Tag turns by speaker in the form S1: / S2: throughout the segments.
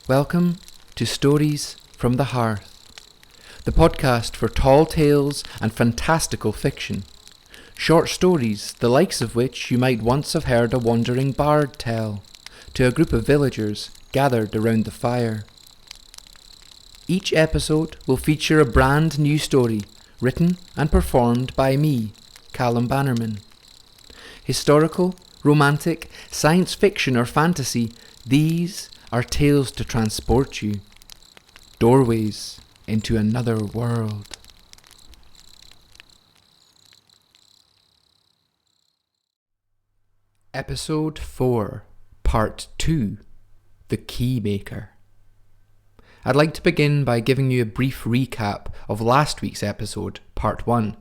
S1: Welcome to Stories from the Hearth, the podcast for tall tales and fantastical fiction. Short stories, the likes of which you might once have heard a wandering bard tell to a group of villagers gathered around the fire. Each episode will feature a brand new story written and performed by me, Callum Bannerman. Historical, romantic, science fiction or fantasy, these are tales to transport you. Doorways into another world. Episode 4, Part 2, The Keymaker. I'd like to begin by giving you a brief recap of last week's episode, Part 1.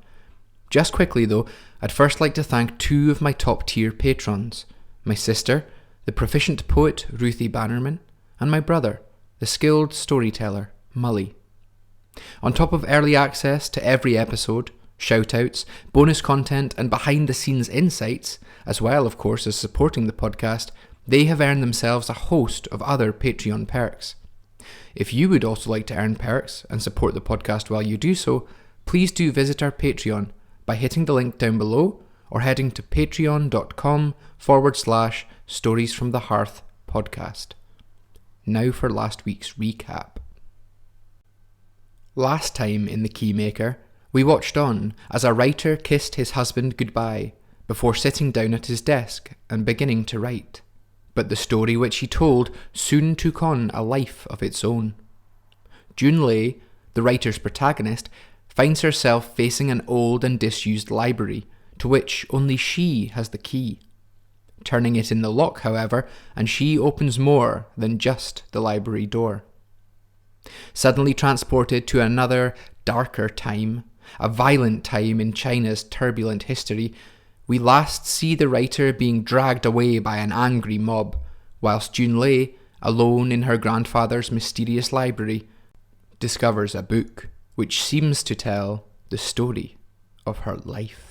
S1: Just quickly though, I'd first like to thank two of my top tier patrons, my sister, the proficient poet Ruthie Bannerman, and my brother, the skilled storyteller Mully. On top of early access to every episode, shoutouts, bonus content and behind the scenes insights, as well of course as supporting the podcast, they have earned themselves a host of other Patreon perks. If you would also like to earn perks and support the podcast while you do so, please do visit our Patreon by hitting the link down below or heading to patreon.com/Stories from the Hearth podcast. Now for last week's recap. Last time in The Keymaker, we watched on as a writer kissed his husband goodbye before sitting down at his desk and beginning to write. But the story which he told soon took on a life of its own. Junlei, the writer's protagonist, finds herself facing an old and disused library to which only she has the key. Turning it in the lock, however, and she opens more than just the library door. Suddenly transported to another, darker time, a violent time in China's turbulent history, we last see the writer being dragged away by an angry mob, whilst Junlei, alone in her grandfather's mysterious library, discovers a book which seems to tell the story of her life.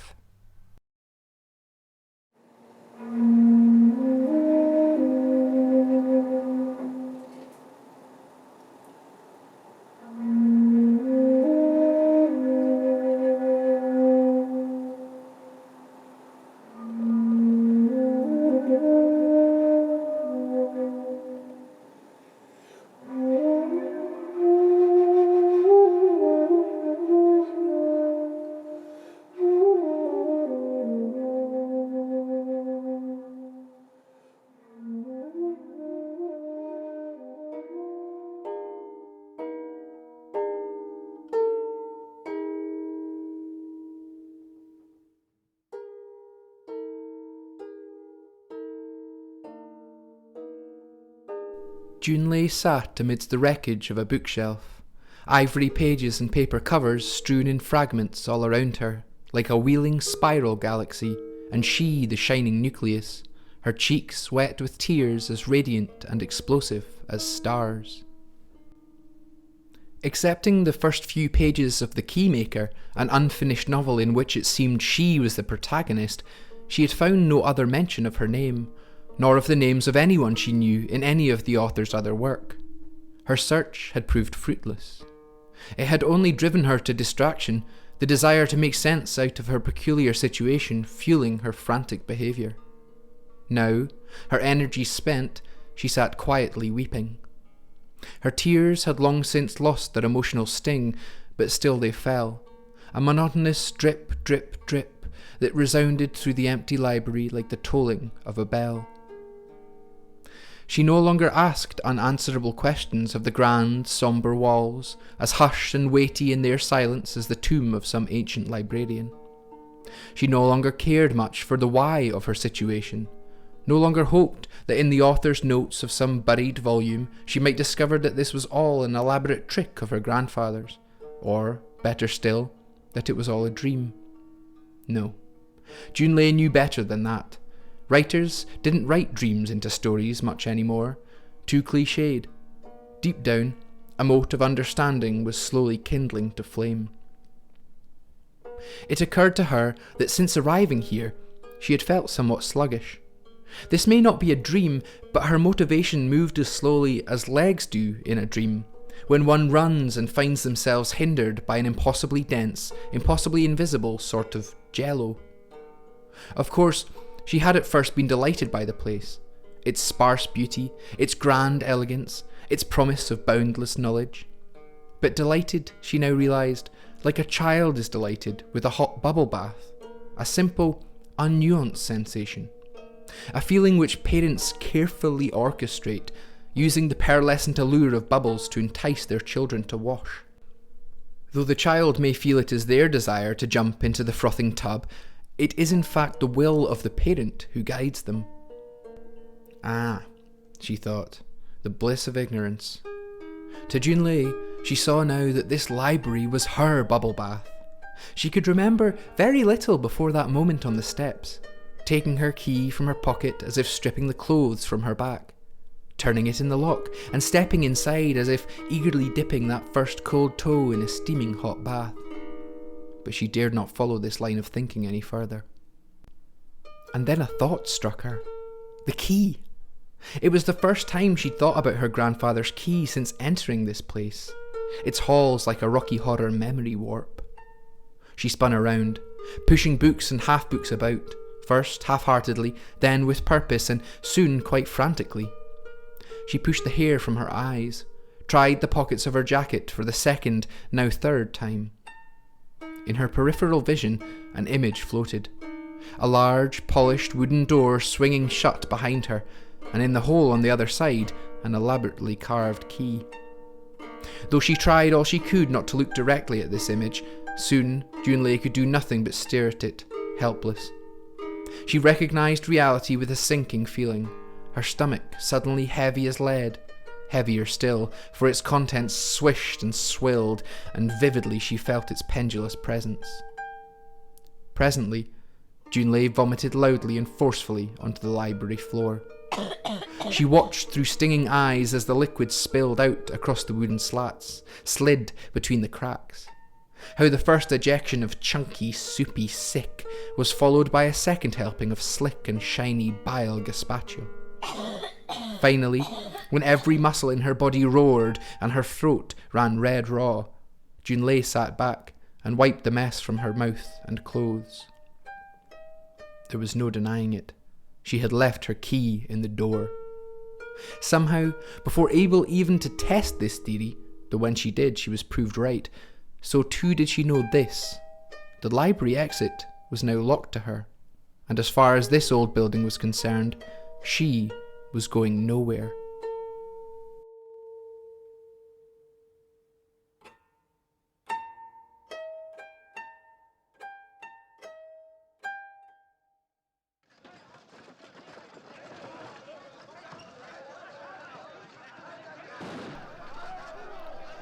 S1: Junlei sat amidst the wreckage of a bookshelf, ivory pages and paper covers strewn in fragments all around her, like a wheeling spiral galaxy, and she the shining nucleus, her cheeks wet with tears as radiant and explosive as stars. Excepting the first few pages of The Keymaker, an unfinished novel in which it seemed she was the protagonist, she had found no other mention of her name, nor of the names of anyone she knew in any of the author's other work. Her search had proved fruitless. It had only driven her to distraction, the desire to make sense out of her peculiar situation fueling her frantic behaviour. Now, her energy spent, she sat quietly weeping. Her tears had long since lost their emotional sting, but still they fell, a monotonous drip, drip, drip that resounded through the empty library like the tolling of a bell. She no longer asked unanswerable questions of the grand, sombre walls, as hushed and weighty in their silence as the tomb of some ancient librarian. She no longer cared much for the why of her situation, no longer hoped that in the author's notes of some buried volume she might discover that this was all an elaborate trick of her grandfather's, or, better still, that it was all a dream. No, Junlei knew better than that. Writers didn't write dreams into stories much anymore, too cliched. Deep down, a mote of understanding was slowly kindling to flame. It occurred to her that since arriving here, she had felt somewhat sluggish. This may not be a dream, but her motivation moved as slowly as legs do in a dream, when one runs and finds themselves hindered by an impossibly dense, impossibly invisible sort of jello. Of course, she had at first been delighted by the place, its sparse beauty, its grand elegance, its promise of boundless knowledge. But delighted, she now realised, like a child is delighted with a hot bubble bath, a simple, unnuanced sensation. A feeling which parents carefully orchestrate, using the pearlescent allure of bubbles to entice their children to wash. Though the child may feel it is their desire to jump into the frothing tub, it is in fact the will of the parent who guides them. Ah, she thought, the bliss of ignorance. To Junlei, she saw now that this library was her bubble bath. She could remember very little before that moment on the steps, taking her key from her pocket as if stripping the clothes from her back, turning it in the lock and stepping inside as if eagerly dipping that first cold toe in a steaming hot bath. But she dared not follow this line of thinking any further. And then a thought struck her. The key! It was the first time she'd thought about her grandfather's key since entering this place, its halls like a Rocky Horror memory warp. She spun around, pushing books and half-books about, first half-heartedly, then with purpose, and soon quite frantically. She pushed the hair from her eyes, tried the pockets of her jacket for the second, now third time. In her peripheral vision, an image floated. A large, polished wooden door swinging shut behind her, and in the hole on the other side, an elaborately carved key. Though she tried all she could not to look directly at this image, soon Junlei could do nothing but stare at it, helpless. She recognised reality with a sinking feeling, her stomach suddenly heavy as lead, heavier still, for its contents swished and swilled, and vividly she felt its pendulous presence. Presently, Junlei vomited loudly and forcefully onto the library floor. She watched through stinging eyes as the liquid spilled out across the wooden slats, slid between the cracks. How the first ejection of chunky, soupy sick was followed by a second helping of slick and shiny bile gazpacho. Finally, when every muscle in her body roared and her throat ran red raw, Junlei sat back and wiped the mess from her mouth and clothes. There was no denying it. She had left her key in the door. Somehow, before able even to test this theory, though when she did she was proved right, so too did she know this. The library exit was now locked to her, and as far as this old building was concerned, she was going nowhere.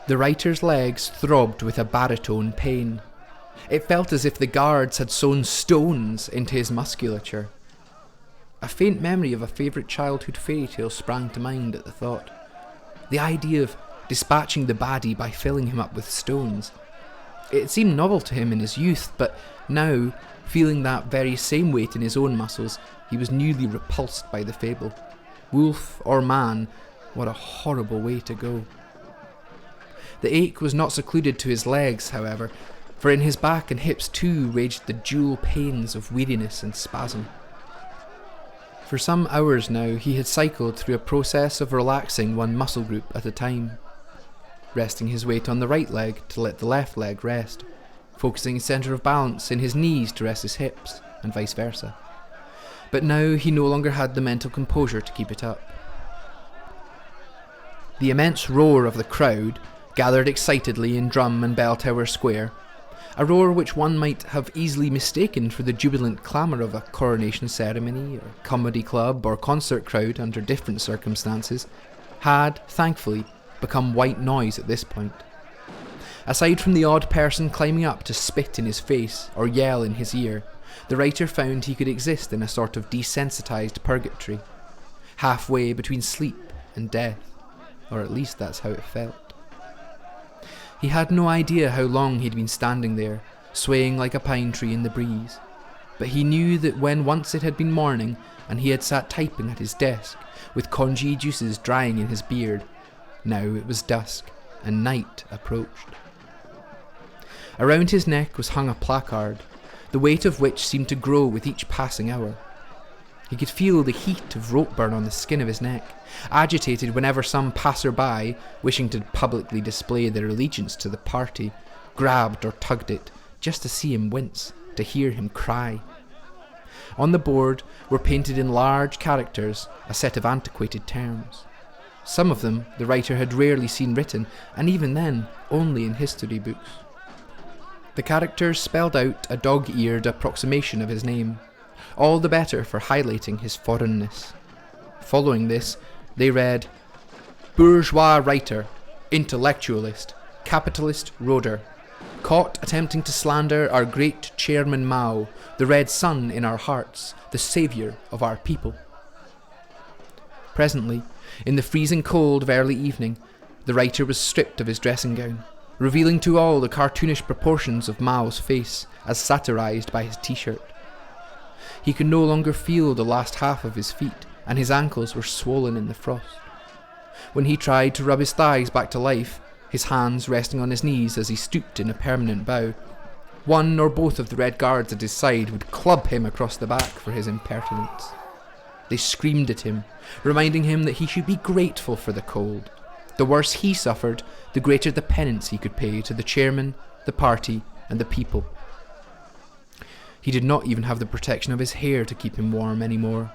S1: The writer's legs throbbed with a baritone pain. It felt as if the guards had sewn stones into his musculature. A faint memory of a favourite childhood fairy tale sprang to mind at the thought. The idea of dispatching the baddie by filling him up with stones. It seemed novel to him in his youth, but now, feeling that very same weight in his own muscles, he was newly repulsed by the fable. Wolf or man, what a horrible way to go. The ache was not secluded to his legs, however, for in his back and hips too raged the dual pains of weariness and spasm. For some hours now he had cycled through a process of relaxing one muscle group at a time, resting his weight on the right leg to let the left leg rest, focusing his centre of balance in his knees to rest his hips, and vice versa. But now he no longer had the mental composure to keep it up. The immense roar of the crowd gathered excitedly in Drum and Bell Tower Square, a roar which one might have easily mistaken for the jubilant clamour of a coronation ceremony, or comedy club, or concert crowd under different circumstances, had, thankfully, become white noise at this point. Aside from the odd person climbing up to spit in his face or yell in his ear, the writer found he could exist in a sort of desensitised purgatory, halfway between sleep and death, or at least that's how it felt. He had no idea how long he'd been standing there, swaying like a pine tree in the breeze. but he knew that when once it had been morning and he had sat typing at his desk, with congee juices drying in his beard, now it was dusk and night approached. Around his neck was hung a placard, the weight of which seemed to grow with each passing hour. He could feel the heat of rope burn on the skin of his neck, agitated whenever some passer-by, wishing to publicly display their allegiance to the party, grabbed or tugged it, just to see him wince, to hear him cry. On the board were painted in large characters a set of antiquated terms. Some of them the writer had rarely seen written, and even then only in history books. The characters spelled out a dog-eared approximation of his name, all the better for highlighting his foreignness. Following this, they read, bourgeois writer, intellectualist, capitalist roader, caught attempting to slander our great chairman Mao, the red sun in our hearts, the saviour of our people. Presently, in the freezing cold of early evening, the writer was stripped of his dressing gown, revealing to all the cartoonish proportions of Mao's face as satirized by his t-shirt. He could no longer feel the last half of his feet, and his ankles were swollen in the frost. When he tried to rub his thighs back to life, his hands resting on his knees as he stooped in a permanent bow, one or both of the Red Guards at his side would club him across the back for his impertinence. They screamed at him, reminding him that he should be grateful for the cold. The worse he suffered, the greater the penance he could pay to the chairman, the party, and the people. He did not even have the protection of his hair to keep him warm anymore.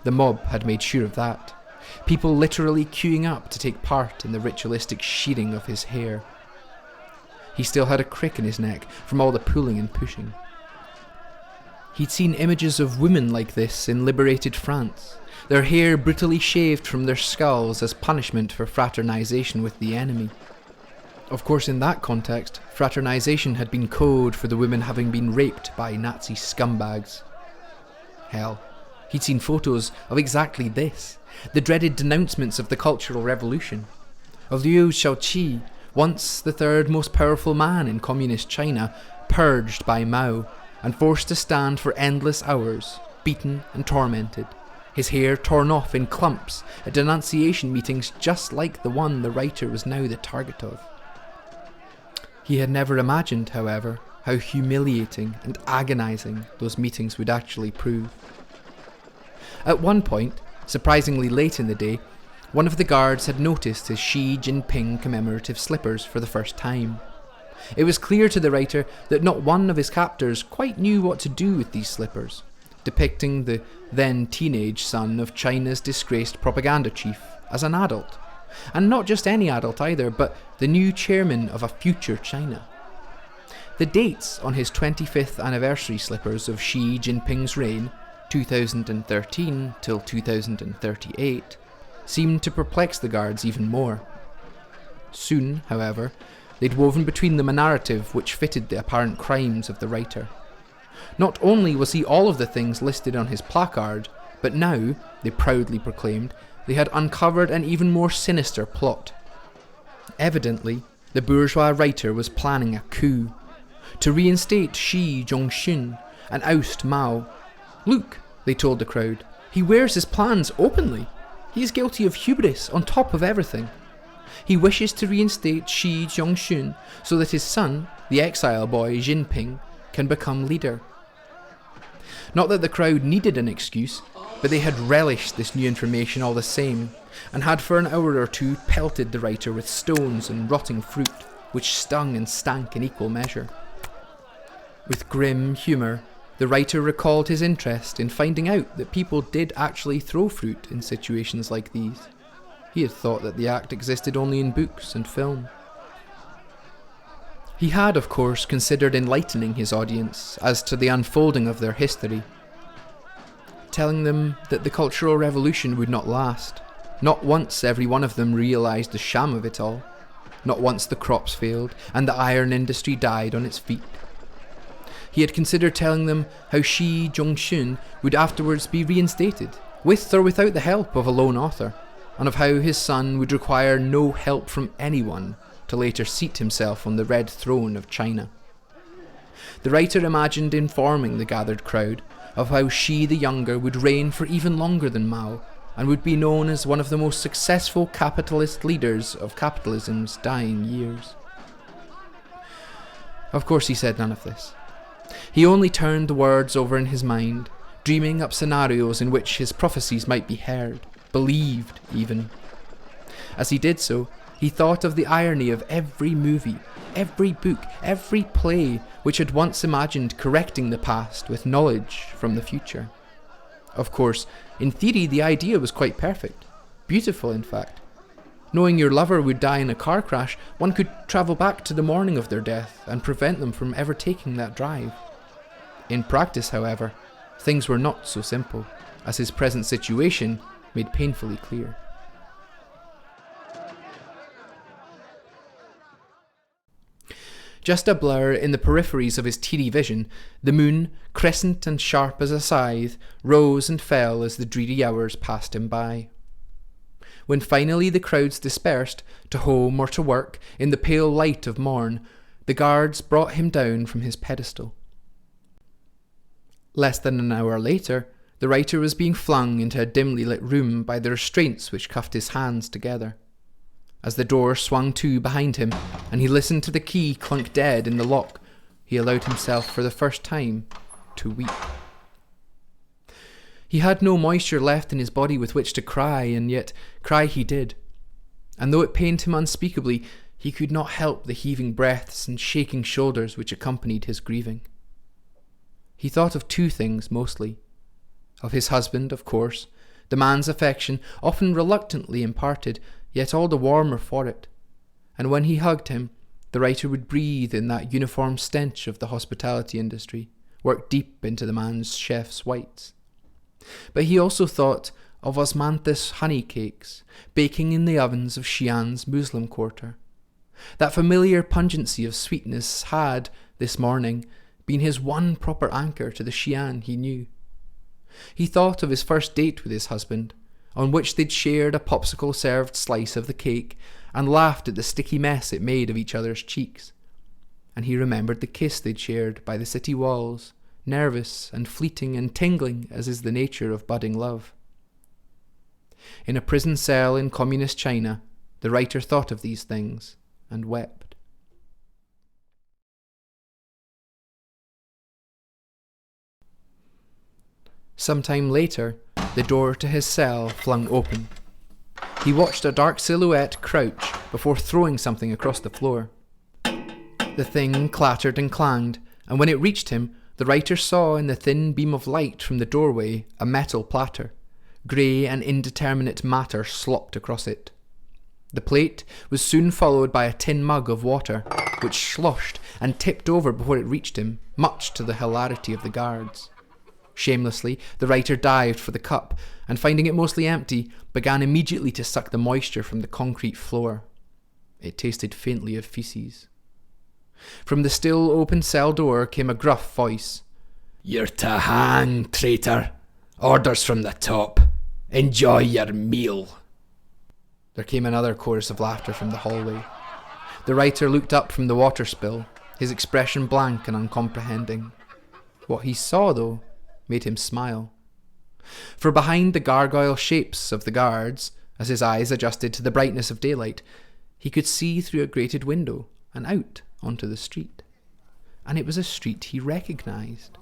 S1: The mob had made sure of that, people literally queuing up to take part in the ritualistic shearing of his hair. He still had a crick in his neck from all the pulling and pushing. He'd seen images of women like this in liberated France, their hair brutally shaved from their skulls as punishment for fraternization with the enemy. Of course, in that context, fraternization had been code for the women having been raped by Nazi scumbags. Hell, he'd seen photos of exactly this, the dreaded denouncements of the Cultural Revolution, of Liu Shaoqi, once the third most powerful man in communist China, purged by Mao and forced to stand for endless hours, beaten and tormented, his hair torn off in clumps at denunciation meetings just like the one the writer was now the target of. He had never imagined, however, how humiliating and agonizing those meetings would actually prove. At one point, surprisingly late in the day, one of the guards had noticed his Xi Jinping commemorative slippers for the first time. It was clear to the writer that not one of his captors quite knew what to do with these slippers, depicting the then teenage son of China's disgraced propaganda chief as an adult. And not just any adult either, but the new chairman of a future China. The dates on his 25th anniversary slippers of Xi Jinping's reign, 2013 till 2038, seemed to perplex the guards even more. Soon, however, they'd woven between them a narrative which fitted the apparent crimes of the writer. Not only was he all of the things listed on his placard, but now, they proudly proclaimed, they had uncovered an even more sinister plot. Evidently, the bourgeois writer was planning a coup, to reinstate Xi Jinping and oust Mao. Look, they told the crowd, he wears his plans openly. He is guilty of hubris on top of everything. He wishes to reinstate Xi Jinping so that his son, the exile boy Jinping, can become leader. Not that the crowd needed an excuse, but they had relished this new information all the same, and had for an hour or two pelted the writer with stones and rotting fruit, which stung and stank in equal measure. With grim humour, the writer recalled his interest in finding out that people did actually throw fruit in situations like these. He had thought that the act existed only in books and film. He had, of course, considered enlightening his audience as to the unfolding of their history, telling them that the Cultural Revolution would not last. Not once every one of them realised the sham of it all. Not once the crops failed and the iron industry died on its feet. He had considered telling them how Xi Jinping would afterwards be reinstated, with or without the help of a lone author, and of how his son would require no help from anyone to later seat himself on the red throne of China. The writer imagined informing the gathered crowd of how she, the younger, would reign for even longer than Mao, and would be known as one of the most successful capitalist leaders of capitalism's dying years. Of course he said none of this. He only turned the words over in his mind, dreaming up scenarios in which his prophecies might be heard, believed even. As he did so, he thought of the irony of every movie, every book, every play which had once imagined correcting the past with knowledge from the future. Of course, in theory the idea was quite perfect, beautiful in fact. Knowing your lover would die in a car crash, one could travel back to the morning of their death and prevent them from ever taking that drive. In practice, however, things were not so simple, as his present situation made painfully clear. Just a blur in the peripheries of his teary vision, the moon, crescent and sharp as a scythe, rose and fell as the dreary hours passed him by. When finally the crowds dispersed, to home or to work, in the pale light of morn, the guards brought him down from his pedestal. Less than an hour later, the writer was being flung into a dimly lit room by the restraints which cuffed his hands together. As the door swung to behind him, and he listened to the key clunk dead in the lock, he allowed himself for the first time to weep. He had no moisture left in his body with which to cry, and yet cry he did. And though it pained him unspeakably, he could not help the heaving breaths and shaking shoulders which accompanied his grieving. He thought of two things mostly. Of his husband, of course, the man's affection, often reluctantly imparted, yet all the warmer for it. And when he hugged him, the writer would breathe in that uniform stench of the hospitality industry, worked deep into the man's chef's whites. But he also thought of osmanthus honey cakes, baking in the ovens of Xi'an's Muslim quarter. That familiar pungency of sweetness had, this morning, been his one proper anchor to the Xi'an he knew. He thought of his first date with his husband, on which they'd shared a popsicle-served slice of the cake and laughed at the sticky mess it made of each other's cheeks. And he remembered the kiss they'd shared by the city walls, nervous and fleeting and tingling as is the nature of budding love. In a prison cell in communist China, the writer thought of these things and wept. Some time later, the door to his cell flung open. He watched a dark silhouette crouch before throwing something across the floor. The thing clattered and clanged, and when it reached him, the writer saw in the thin beam of light from the doorway a metal platter. Grey and indeterminate matter slopped across it. The plate was soon followed by a tin mug of water, which sloshed and tipped over before it reached him, much to the hilarity of the guards. Shamelessly, the writer dived for the cup, and finding it mostly empty, began immediately to suck the moisture from the concrete floor. It tasted faintly of feces. From the still open cell door came a gruff voice. "You're to hang, traitor. Orders from the top. Enjoy your meal." There came another chorus of laughter from the hallway. The writer looked up from the water spill, his expression blank and uncomprehending. What he saw, though, made him smile. For behind the gargoyle shapes of the guards, as his eyes adjusted to the brightness of daylight, he could see through a grated window and out onto the street. And it was a street he recognised.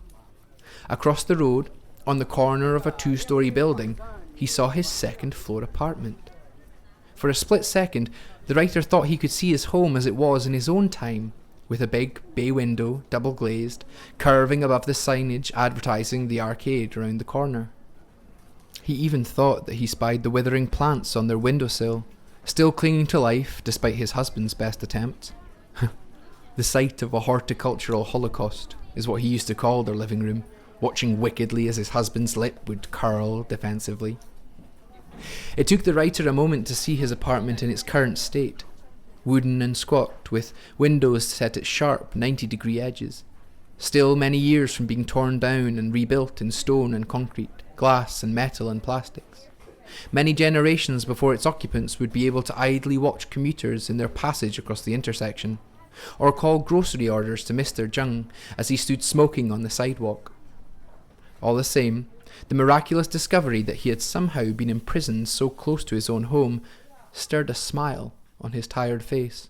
S1: Across the road, on the corner of a 2-story building, he saw his second-floor apartment. For a split second, the writer thought he could see his home as it was in his own time, with a big bay window, double-glazed, curving above the signage advertising the arcade around the corner. He even thought that he spied the withering plants on their windowsill, still clinging to life despite his husband's best attempts. The sight of a horticultural holocaust is what he used to call their living room, watching wickedly as his husband's lip would curl defensively. It took the writer a moment to see his apartment in its current state, wooden and squat, with windows set at sharp 90-degree edges, still many years from being torn down and rebuilt in stone and concrete, glass and metal and plastics. Many generations before its occupants would be able to idly watch commuters in their passage across the intersection, or call grocery orders to Mr. Jung as he stood smoking on the sidewalk. All the same, the miraculous discovery that he had somehow been imprisoned so close to his own home stirred a smile on his tired face.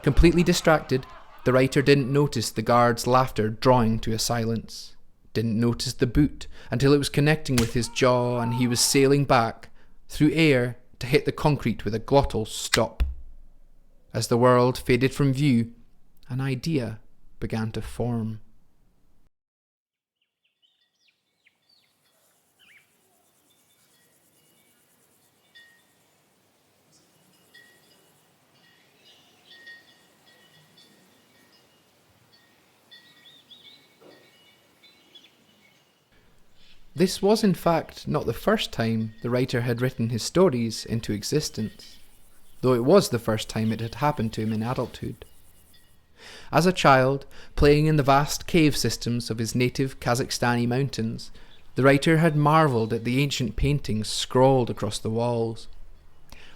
S1: Completely distracted, the writer didn't notice the guard's laughter drawing to a silence, didn't notice the boot until it was connecting with his jaw and he was sailing back through air to hit the concrete with a glottal stop. As the world faded from view, an idea began to form. This was in fact not the first time the writer had written his stories into existence, though it was the first time it had happened to him in adulthood. As a child, playing in the vast cave systems of his native Kazakhstani mountains, the writer had marvelled at the ancient paintings scrawled across the walls.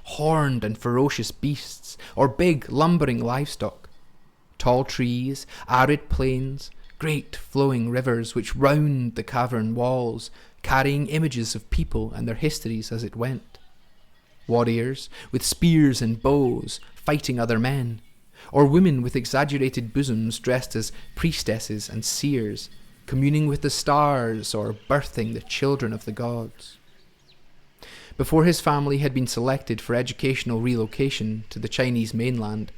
S1: Horned and ferocious beasts, or big lumbering livestock. Tall trees, arid plains, great flowing rivers which round the cavern walls, carrying images of people and their histories as it went. Warriors with spears and bows fighting other men, or women with exaggerated bosoms dressed as priestesses and seers, communing with the stars or birthing the children of the gods. Before his family had been selected for educational relocation to the Chinese mainland,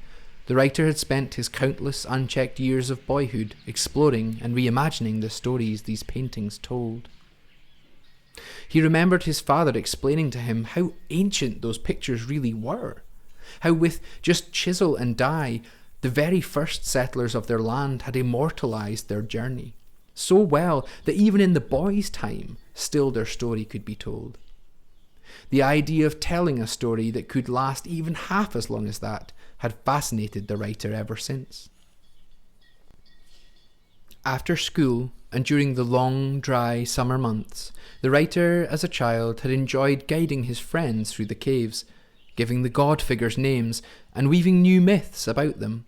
S1: the writer had spent his countless unchecked years of boyhood exploring and reimagining the stories these paintings told. He remembered his father explaining to him how ancient those pictures really were, how with just chisel and die, the very first settlers of their land had immortalized their journey, so well that even in the boy's time, still their story could be told. The idea of telling a story that could last even half as long as that had fascinated the writer ever since. After school, and during the long, dry summer months, the writer, as a child, had enjoyed guiding his friends through the caves, giving the god figures names, and weaving new myths about them,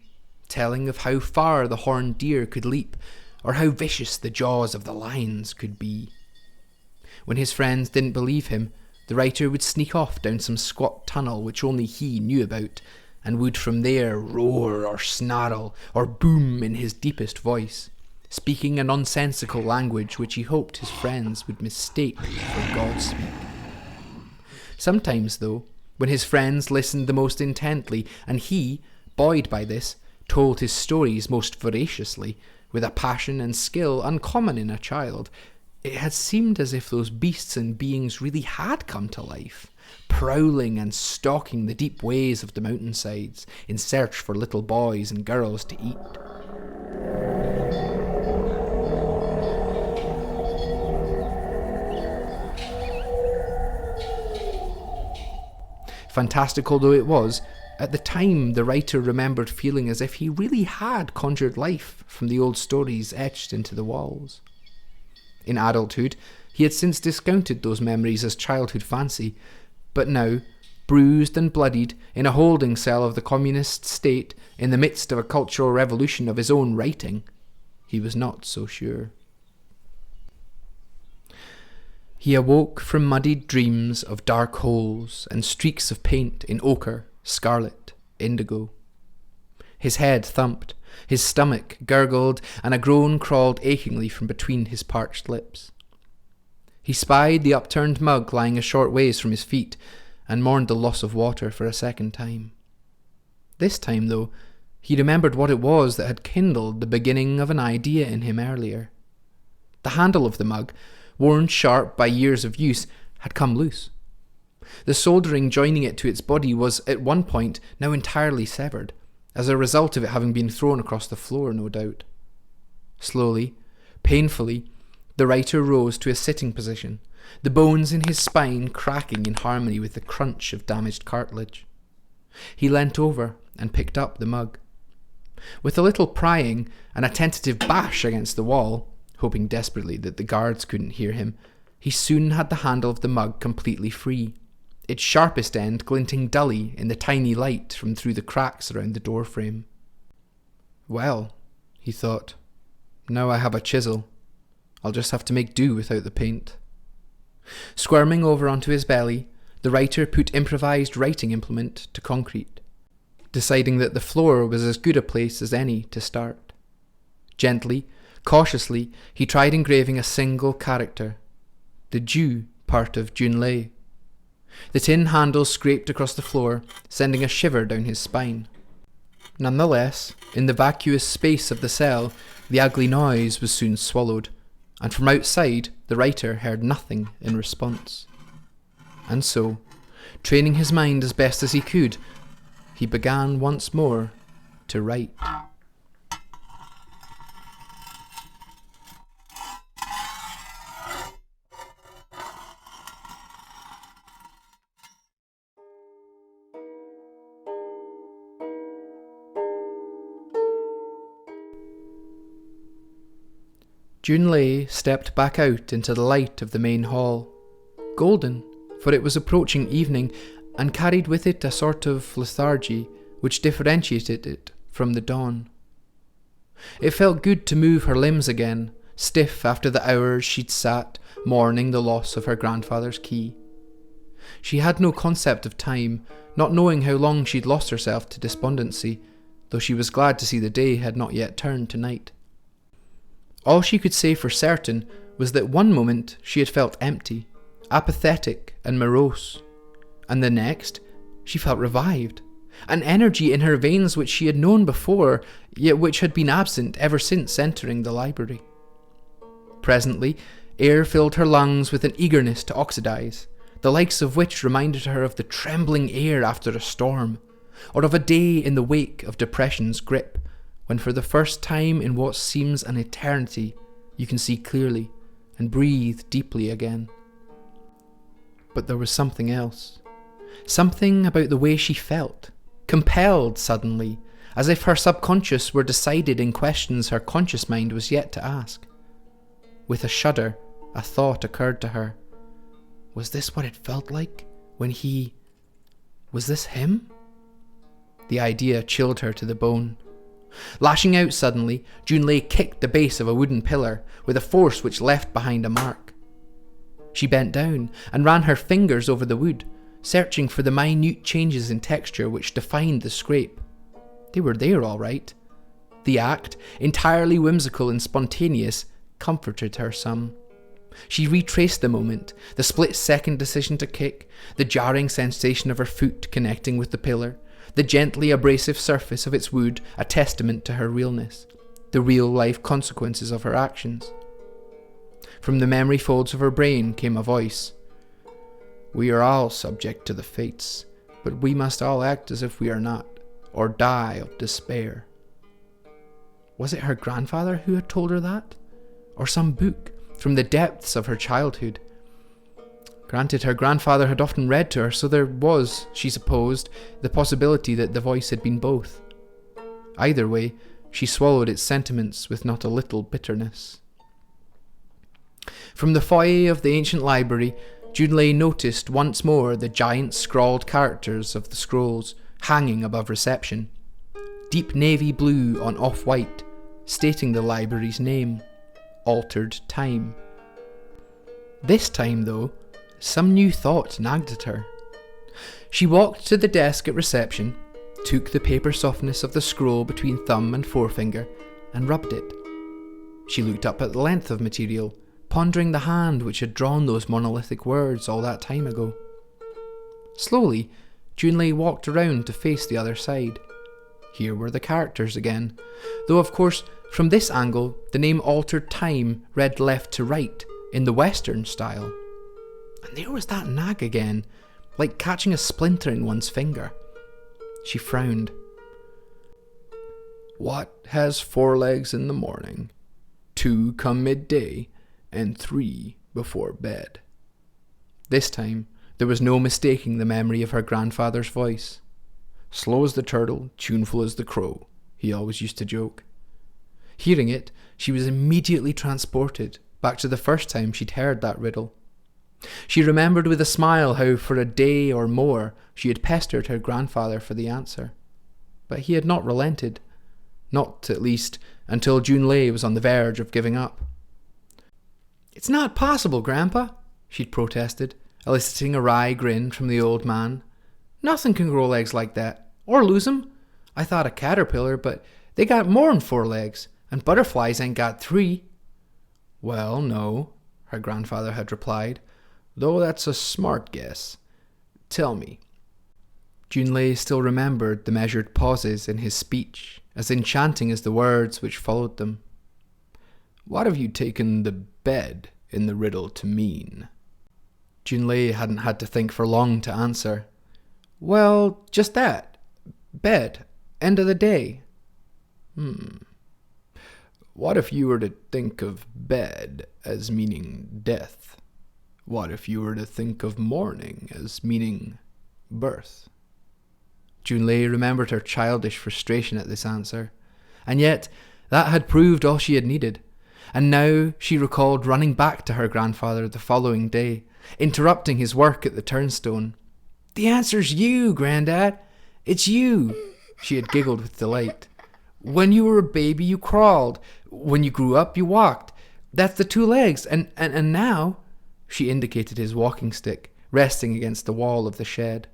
S1: telling of how far the horned deer could leap, or how vicious the jaws of the lions could be. When his friends didn't believe him, the writer would sneak off down some squat tunnel which only he knew about, and would from there roar or snarl or boom in his deepest voice, speaking a nonsensical language which he hoped his friends would mistake for God-speak. Sometimes, though, when his friends listened the most intently, and he, buoyed by this, told his stories most voraciously, with a passion and skill uncommon in a child, it had seemed as if those beasts and beings really had come to life, prowling and stalking the deep ways of the mountainsides in search for little boys and girls to eat. Fantastical though it was, at the time the writer remembered feeling as if he really had conjured life from the old stories etched into the walls. In adulthood, he had since discounted those memories as childhood fancy, but now, bruised and bloodied in a holding cell of the communist state in the midst of a cultural revolution of his own writing, he was not so sure. He awoke from muddied dreams of dark holes and streaks of paint in ochre, scarlet, indigo. His head thumped, his stomach gurgled, and a groan crawled achingly from between his parched lips. He spied the upturned mug lying a short ways from his feet, and mourned the loss of water for a second time. This time, though, he remembered what it was that had kindled the beginning of an idea in him earlier. The handle of the mug, worn sharp by years of use, had come loose. The soldering joining it to its body was, at one point, now entirely severed, as a result of it having been thrown across the floor, no doubt. Slowly, painfully, the writer rose to a sitting position, the bones in his spine cracking in harmony with the crunch of damaged cartilage. He leant over and picked up the mug. With a little prying and a tentative bash against the wall, hoping desperately that the guards couldn't hear him, he soon had the handle of the mug completely free. its sharpest end glinting dully in the tiny light from through the cracks around the doorframe. Well, he thought, now I have a chisel. I'll just have to make do without the paint. Squirming over onto his belly, the writer put improvised writing implement to concrete, deciding that the floor was as good a place as any to start. Gently, cautiously, he tried engraving a single character, the Ju part of Junlei. The tin handle scraped across the floor, sending a shiver down his spine. Nonetheless, in the vacuous space of the cell, the ugly noise was soon swallowed, and from outside the writer heard nothing in response. And so, training his mind as best as he could, he began once more to write. Junlei stepped back out into the light of the main hall, golden, for it was approaching evening, and carried with it a sort of lethargy which differentiated it from the dawn. It felt good to move her limbs again, stiff after the hours she'd sat mourning the loss of her grandfather's key. She had no concept of time, not knowing how long she'd lost herself to despondency, though she was glad to see the day had not yet turned to night. All she could say for certain was that one moment she had felt empty, apathetic and morose, and the next she felt revived, an energy in her veins which she had known before, yet which had been absent ever since entering the library. Presently, air filled her lungs with an eagerness to oxidize, the likes of which reminded her of the trembling air after a storm, or of a day in the wake of depression's grip, when for the first time in what seems an eternity you can see clearly and breathe deeply again. But there was something else. Something about the way she felt, compelled suddenly, as if her subconscious were decided in questions her conscious mind was yet to ask. With a shudder, a thought occurred to her. Was this what it felt like when he... Was this him? The idea chilled her to the bone. Lashing out suddenly, Junlei kicked the base of a wooden pillar with a force which left behind a mark. She bent down and ran her fingers over the wood, searching for the minute changes in texture which defined the scrape. They were there all right. The act, entirely whimsical and spontaneous, comforted her some. She retraced the moment, the split-second decision to kick, the jarring sensation of her foot connecting with the pillar, the gently abrasive surface of its wood a testament to her realness, the real-life consequences of her actions. From the memory folds of her brain came a voice. We are all subject to the fates, but we must all act as if we are not, or die of despair. Was it her grandfather who had told her that? Or some book from the depths of her childhood? Granted, her grandfather had often read to her, so there was, she supposed, the possibility that the voice had been both. Either way, she swallowed its sentiments with not a little bitterness. From the foyer of the ancient library, Junlei noticed once more the giant scrawled characters of the scrolls hanging above reception, deep navy blue on off-white, stating the library's name, Altered Time. This time, though, some new thought nagged at her. She walked to the desk at reception, took the paper softness of the scroll between thumb and forefinger, and rubbed it. She looked up at the length of material, pondering the hand which had drawn those monolithic words all that time ago. Slowly, Junlei walked around to face the other side. Here were the characters again, though of course, from this angle, the name Altered Time read left to right, in the Western style. And there was that nag again, like catching a splinter in one's finger. She frowned. What has 4 legs in the morning, 2 come midday, and 3 before bed? This time, there was no mistaking the memory of her grandfather's voice. Slow as the turtle, tuneful as the crow, he always used to joke. Hearing it, she was immediately transported back to the first time she'd heard that riddle. She remembered with a smile how for a day or more she had pestered her grandfather for the answer. But he had not relented. Not, at least, until Junlei was on the verge of giving up. "It's not possible, Grandpa," she'd protested, eliciting a wry grin from the old man. "Nothing can grow legs like that, or lose 'em. I thought a caterpillar, but they got more'n 4 legs, and butterflies ain't got 3. "Well, no," her grandfather had replied, "though that's a smart guess. Tell me." Junlei still remembered the measured pauses in his speech, as enchanting as the words which followed them. "What have you taken the bed in the riddle to mean?" Junlei hadn't had to think for long to answer. "Well, just that. Bed. End of the day." What if you were to think of bed as meaning death? What if you were to think of morning as meaning birth?" Junlei remembered her childish frustration at this answer, and yet that had proved all she had needed. And now she recalled running back to her grandfather the following day, interrupting his work at the turnstone. "The answer's you, Grandad. It's you," she had giggled with delight. "When you were a baby, you crawled. When you grew up, you walked. That's the 2 legs. And now," she indicated his walking stick, resting against the wall of the shed.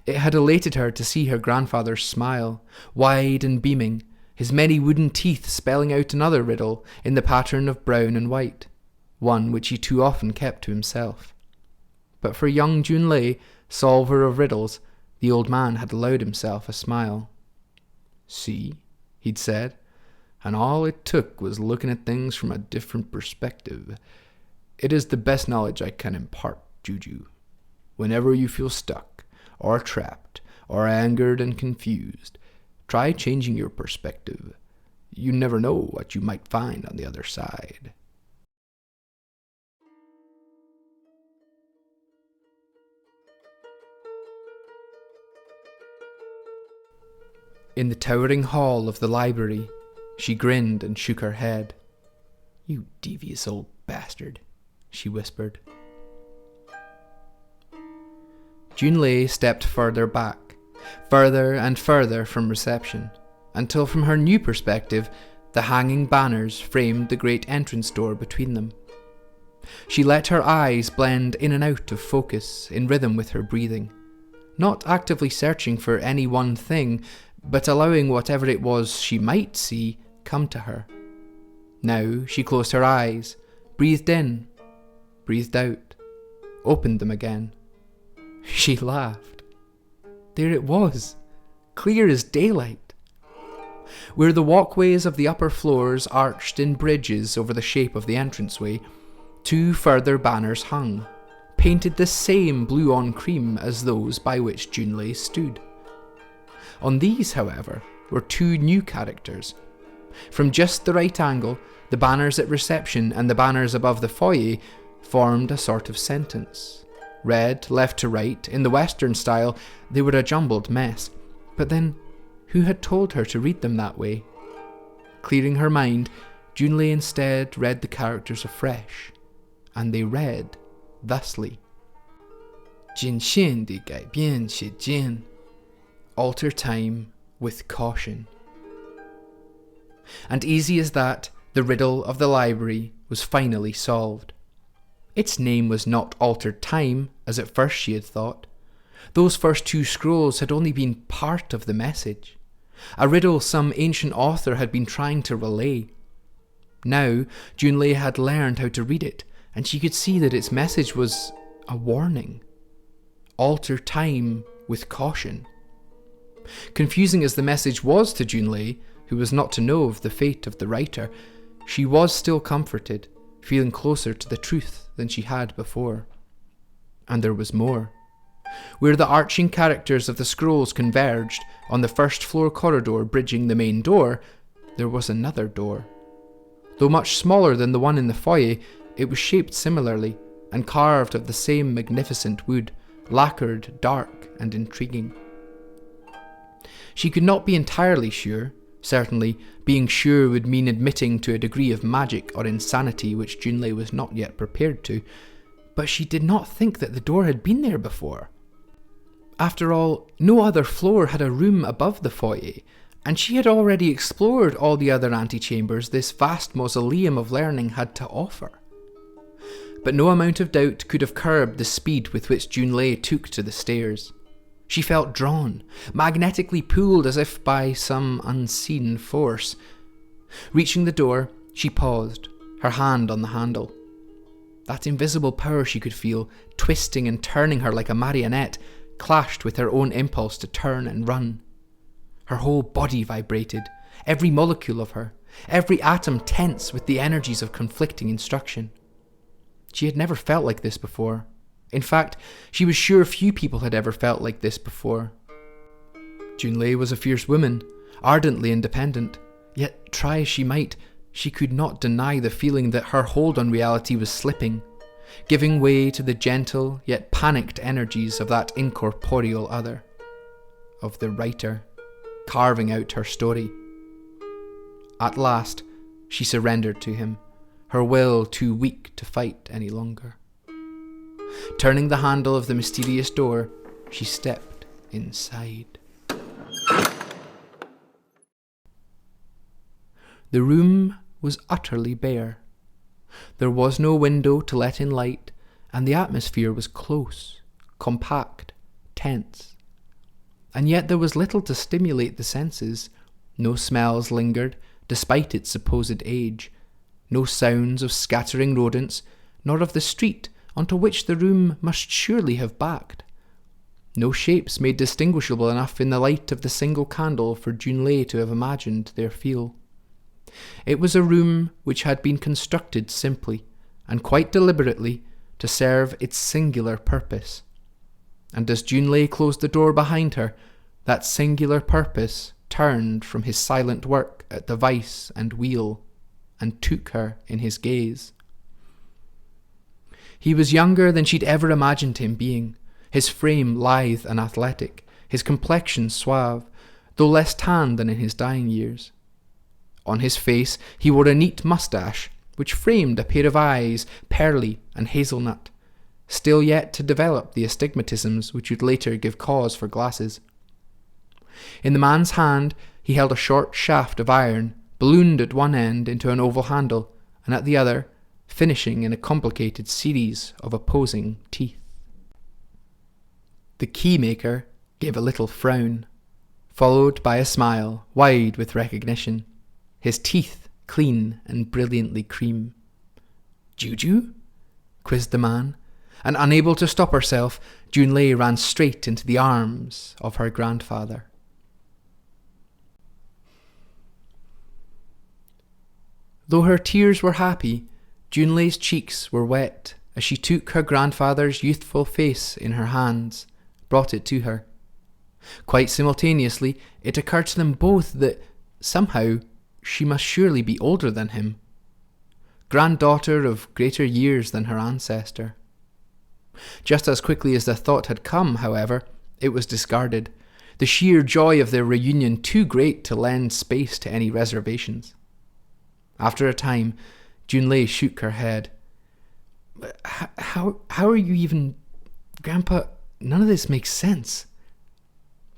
S1: It had elated her to see her grandfather's smile, wide and beaming, his many wooden teeth spelling out another riddle in the pattern of brown and white, one which he too often kept to himself. But for young Junlei, solver of riddles, the old man had allowed himself a smile. "See," he'd said, "and all it took was looking at things from a different perspective. It is the best knowledge I can impart, Juju. Whenever you feel stuck, or trapped, or angered and confused, try changing your perspective. You never know what you might find on the other side." In the towering hall of the library, she grinned and shook her head. "You devious old bastard," she whispered. Junlei stepped further back, further and further from reception, until from her new perspective, the hanging banners framed the great entrance door between them. She let her eyes blend in and out of focus in rhythm with her breathing, not actively searching for any one thing, but allowing whatever it was she might see come to her. Now she closed her eyes, breathed in, breathed out, opened them again. She laughed. There it was, clear as daylight. Where the walkways of the upper floors arched in bridges over the shape of the entranceway, 2 further banners hung, painted the same blue on cream as those by which Junlei stood. On these, however, were 2 new characters. From just the right angle, the banners at reception and the banners above the foyer formed a sort of sentence. Read left to right, in the Western style, they were a jumbled mess. But then, who had told her to read them that way? Clearing her mind, Junlei instead read the characters afresh, and they read thusly: 谨慎地改变时间. Alter time with caution. And easy as that, the riddle of the library was finally solved. Its name was not Altered Time, as at first she had thought. Those first 2 scrolls had only been part of the message, a riddle some ancient author had been trying to relay. Now, Junlei had learned how to read it, and she could see that its message was a warning. Alter time with caution. Confusing as the message was to Junlei, who was not to know of the fate of the writer, she was still comforted, feeling closer to the truth than she had before. And there was more. Where the arching characters of the scrolls converged, on the first floor corridor bridging the main door, there was another door. Though much smaller than the one in the foyer, it was shaped similarly, and carved of the same magnificent wood, lacquered, dark, and intriguing. She could not be entirely sure. Certainly, being sure would mean admitting to a degree of magic or insanity which Junlei was not yet prepared to. but she did not think that the door had been there before. After all, no other floor had a room above the foyer, and she had already explored all the other antechambers this vast mausoleum of learning had to offer. But no amount of doubt could have curbed the speed with which Junlei took to the stairs. She felt drawn, magnetically pulled as if by some unseen force. Reaching the door, she paused, her hand on the handle. That invisible power she could feel, twisting and turning her like a marionette, clashed with her own impulse to turn and run. Her whole body vibrated, every molecule of her, every atom tense with the energies of conflicting instruction. She had never felt like this before. In fact, she was sure few people had ever felt like this before. Junlei was a fierce woman, ardently independent, yet try as she might, she could not deny the feeling that her hold on reality was slipping, giving way to the gentle yet panicked energies of that incorporeal other, of the writer, carving out her story. At last, she surrendered to him, her will too weak to fight any longer. Turning the handle of the mysterious door, she stepped inside. The room was utterly bare. There was no window to let in light, and the atmosphere was close, compact, tense. And yet there was little to stimulate the senses. No smells lingered, despite its supposed age. No sounds of scattering rodents, nor of the street onto which the room must surely have backed. No shapes made distinguishable enough in the light of the single candle for Junlei to have imagined their feel. It was a room which had been constructed simply, and quite deliberately, to serve its singular purpose. And as Junlei closed the door behind her, that singular purpose turned from his silent work at the vice and wheel, and took her in his gaze. He was younger than she'd ever imagined him being, his frame lithe and athletic, his complexion suave, though less tanned than in his dying years. On his face he wore a neat moustache, which framed a pair of eyes, pearly and hazelnut, still yet to develop the astigmatisms which would later give cause for glasses. In the man's hand he held a short shaft of iron, ballooned at one end into an oval handle, and at the other, finishing in a complicated series of opposing teeth. The Keymaker gave a little frown, followed by a smile wide with recognition, his teeth clean and brilliantly cream. "Juju?" quizzed the man, and unable to stop herself, Junlei ran straight into the arms of her grandfather. Though her tears were happy, Junlei's cheeks were wet as she took her grandfather's youthful face in her hands, brought it to her. Quite simultaneously, it occurred to them both that, somehow, she must surely be older than him. Granddaughter of greater years than her ancestor. Just as quickly as the thought had come, however, it was discarded, the sheer joy of their reunion too great to lend space to any reservations. After a time, Junlei shook her head. How are you even... Grandpa, none of this makes sense."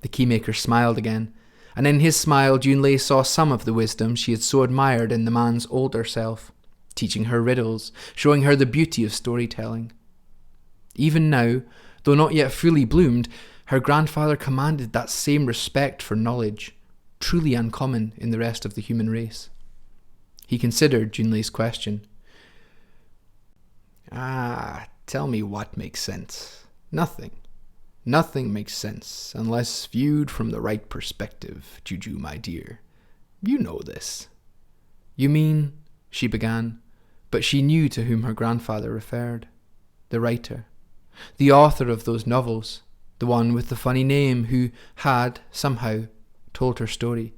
S1: The Keymaker smiled again, and in his smile Junlei saw some of the wisdom she had so admired in the man's older self, teaching her riddles, showing her the beauty of storytelling. Even now, though not yet fully bloomed, her grandfather commanded that same respect for knowledge, truly uncommon in the rest of the human race. He considered Junlei's question. Tell me what makes sense. Nothing. Nothing makes sense unless viewed from the right perspective, Juju, my dear. You know this. You mean, she began, but she knew to whom her grandfather referred. The writer. The author of those novels. The one with the funny name who had, somehow, told her story.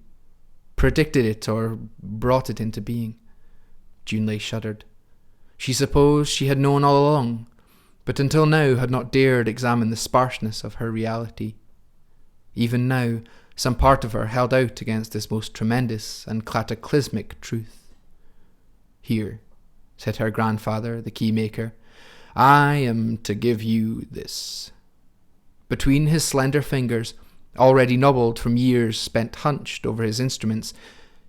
S1: Predicted it or brought it into being. Junlei shuddered. She supposed she had known all along, but until now had not dared examine the sparseness of her reality. Even now, some part of her held out against this most tremendous and cataclysmic truth. "Here," said her grandfather, the Keymaker, I am to give you this. Between his slender fingers, already nobbled from years spent hunched over his instruments,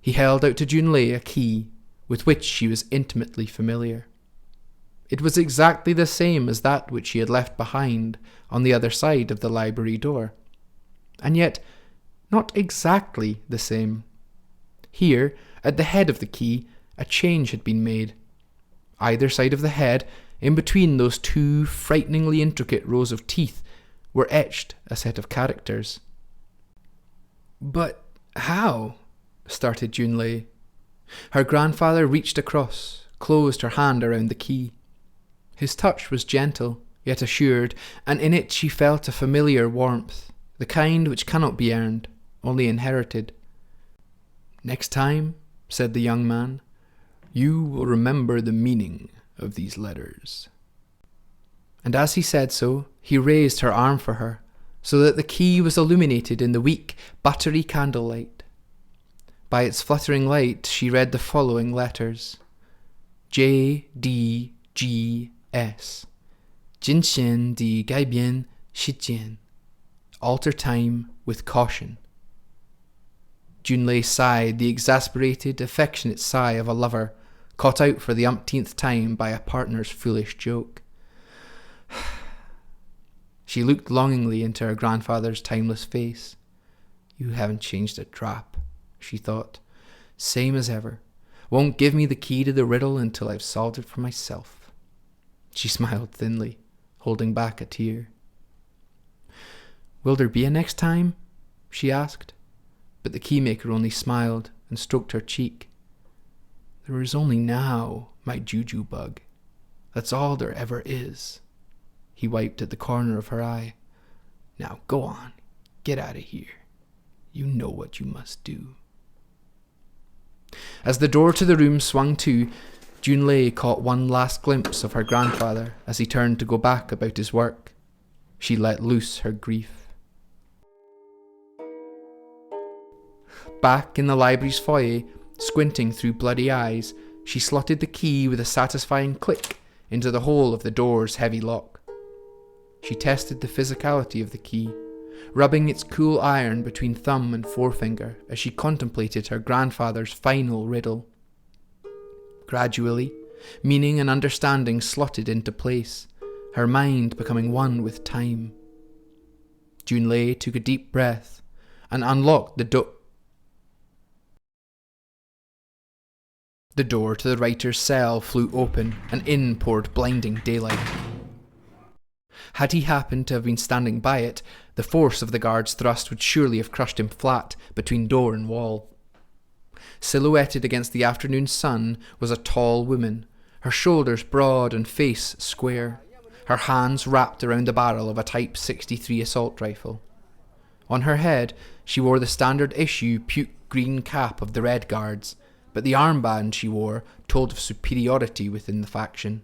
S1: he held out to Junlei a key with which she was intimately familiar. It was exactly the same as that which she had left behind on the other side of the library door, and yet not exactly the same. Here, at the head of the key, a change had been made. Either side of the head, in between those two frighteningly intricate rows of teeth, were etched a set of characters. "But how?" started Junlei. Her grandfather reached across, closed her hand around the key. His touch was gentle, yet assured, and in it she felt a familiar warmth, the kind which cannot be earned, only inherited. "Next time," said the young man, "you will remember the meaning of these letters." And as he said so, he raised her arm for her, so that the key was illuminated in the weak, buttery candlelight. By its fluttering light she read the following letters: JDGS. 今天的改变时间. Alter time with caution. Junlei sighed the exasperated, affectionate sigh of a lover, caught out for the umpteenth time by a partner's foolish joke. She looked longingly into her grandfather's timeless face. "You haven't changed a drop," she thought. "Same as ever. Won't give me the key to the riddle until I've solved it for myself." She smiled thinly, holding back a tear. "Will there be a next time?" she asked, but the Keymaker only smiled and stroked her cheek. "There is only now, my juju bug. That's all there ever is." He wiped at the corner of her eye. "Now go on, get out of here. You know what you must do." As the door to the room swung to, Junlei caught one last glimpse of her grandfather as he turned to go back about his work. She let loose her grief. Back in the library's foyer, squinting through bloody eyes, she slotted the key with a satisfying click into the hole of the door's heavy lock. She tested the physicality of the key, rubbing its cool iron between thumb and forefinger as she contemplated her grandfather's final riddle. Gradually, meaning and understanding slotted into place, her mind becoming one with time. Junlei took a deep breath and unlocked the door. The door to the writer's cell flew open, and in poured blinding daylight. Had he happened to have been standing by it, the force of the guard's thrust would surely have crushed him flat between door and wall. Silhouetted against the afternoon sun was a tall woman, her shoulders broad and face square, her hands wrapped around the barrel of a Type 63 assault rifle. On her head, she wore the standard issue puke green cap of the Red Guards, but the armband she wore told of superiority within the faction.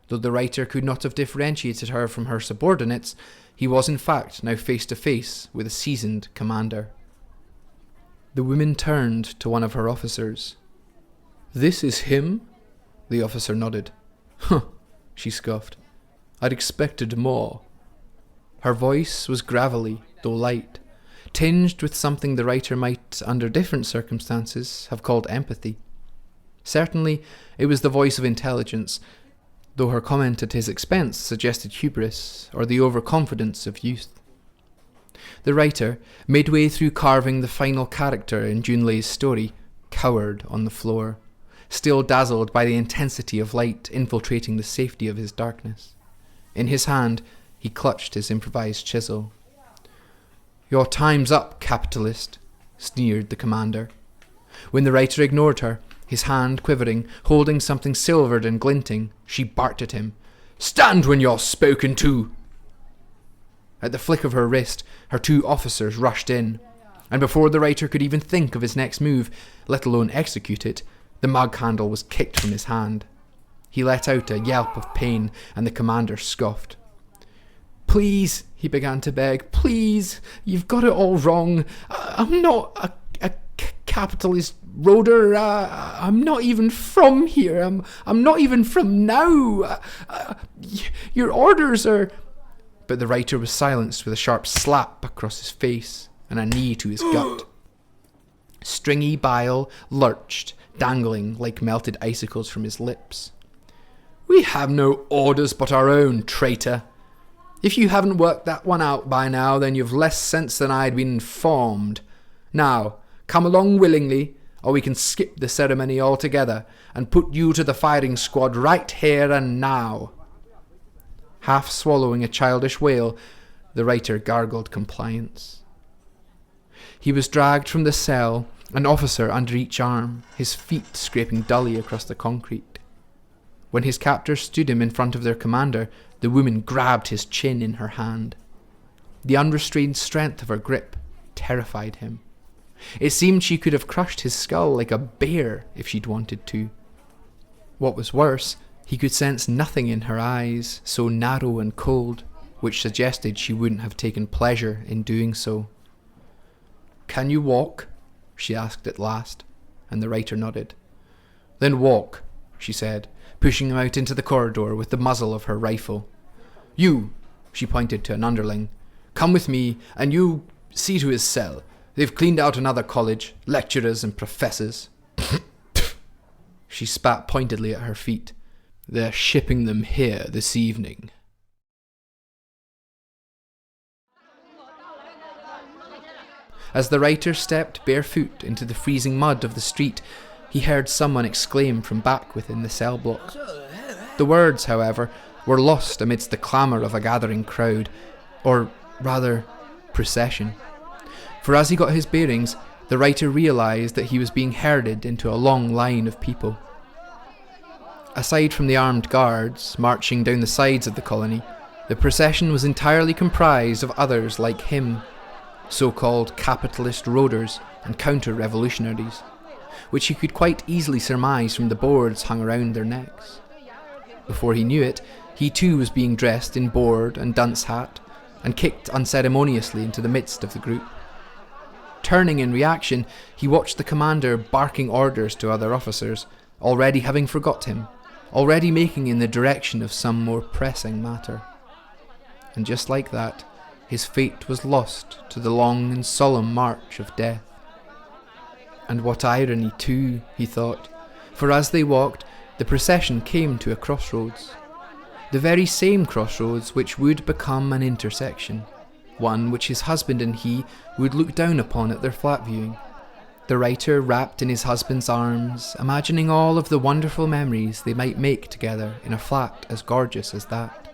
S1: Though the writer could not have differentiated her from her subordinates, he was in fact now face to face with a seasoned commander. The woman turned to one of her officers. "This is him?" The officer nodded. "Huh," she scoffed. "I'd expected more." Her voice was gravelly, though light, tinged with something the writer might, under different circumstances, have called empathy. Certainly, it was the voice of intelligence, though her comment at his expense suggested hubris, or the overconfidence of youth. The writer, midway through carving the final character in Junlei's story, cowered on the floor, still dazzled by the intensity of light infiltrating the safety of his darkness. In his hand, he clutched his improvised chisel. "Your time's up, capitalist," sneered the commander. When the writer ignored her, his hand quivering, holding something silvered and glinting, she barked at him. "Stand when you're spoken to!" At the flick of her wrist, her two officers rushed in, and before the writer could even think of his next move, let alone execute it, the mug handle was kicked from his hand. He let out a yelp of pain, and the commander scoffed. "Please," he began to beg, "please, you've got it all wrong. I'm not a capitalist roader. I'm not even from here. I'm not even from now. Your orders are... But the writer was silenced with a sharp slap across his face and a knee to his gut. Stringy bile lurched, dangling like melted icicles from his lips. We have no orders but our own, traitor. If you haven't worked that one out by now, then you've less sense than I had been informed. Now, come along willingly, or we can skip the ceremony altogether and put you to the firing squad right here and now. Half swallowing a childish wail, the writer gargled compliance. He was dragged from the cell, an officer under each arm, his feet scraping dully across the concrete. When his captors stood him in front of their commander, the woman grabbed his chin in her hand. The unrestrained strength of her grip terrified him. It seemed she could have crushed his skull like a bear if she'd wanted to. What was worse, he could sense nothing in her eyes, so narrow and cold, which suggested she wouldn't have taken pleasure in doing so. Can you walk? She asked at last, and the writer nodded. Then walk, she said, pushing him out into the corridor with the muzzle of her rifle. You, she pointed to an underling, come with me and you see to his cell. They've cleaned out another college, lecturers and professors. She spat pointedly at her feet. They're shipping them here this evening. As the writer stepped barefoot into the freezing mud of the street, he heard someone exclaim from back within the cell block. The words, however, were lost amidst the clamour of a gathering crowd, or rather, procession. For as he got his bearings, the writer realised that he was being herded into a long line of people. Aside from the armed guards marching down the sides of the colony, the procession was entirely comprised of others like him, so-called capitalist roaders and counter-revolutionaries, which he could quite easily surmise from the boards hung around their necks. Before he knew it, he too was being dressed in board and dunce hat, and kicked unceremoniously into the midst of the group. Turning in reaction, he watched the commander barking orders to other officers, already having forgot him, already making in the direction of some more pressing matter. And just like that, his fate was lost to the long and solemn march of death. And what irony too, he thought, for as they walked, the procession came to a crossroads. The very same crossroads which would become an intersection, one which his husband and he would look down upon at their flat viewing. The writer wrapped in his husband's arms, imagining all of the wonderful memories they might make together in a flat as gorgeous as that.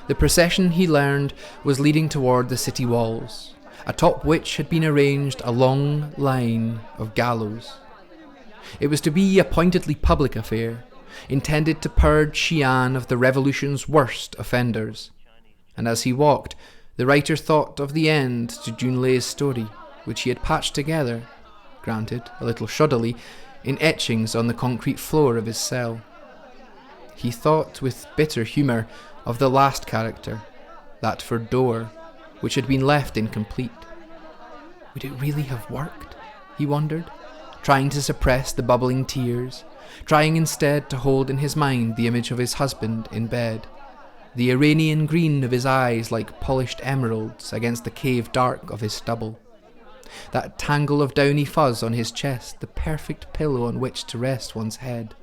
S1: The procession, he learned, was leading toward the city walls, atop which had been arranged a long line of gallows. It was to be a pointedly public affair, intended to purge Xi'an of the revolution's worst offenders. And as he walked, the writer thought of the end to Junlei's story, which he had patched together, granted a little shoddily, in etchings on the concrete floor of his cell. He thought with bitter humour of the last character, that for door, which had been left incomplete. Would it really have worked? He wondered, trying to suppress the bubbling tears, trying instead to hold in his mind the image of his husband in bed, the Iranian green of his eyes like polished emeralds against the cave dark of his stubble, that tangle of downy fuzz on his chest, the perfect pillow on which to rest one's head.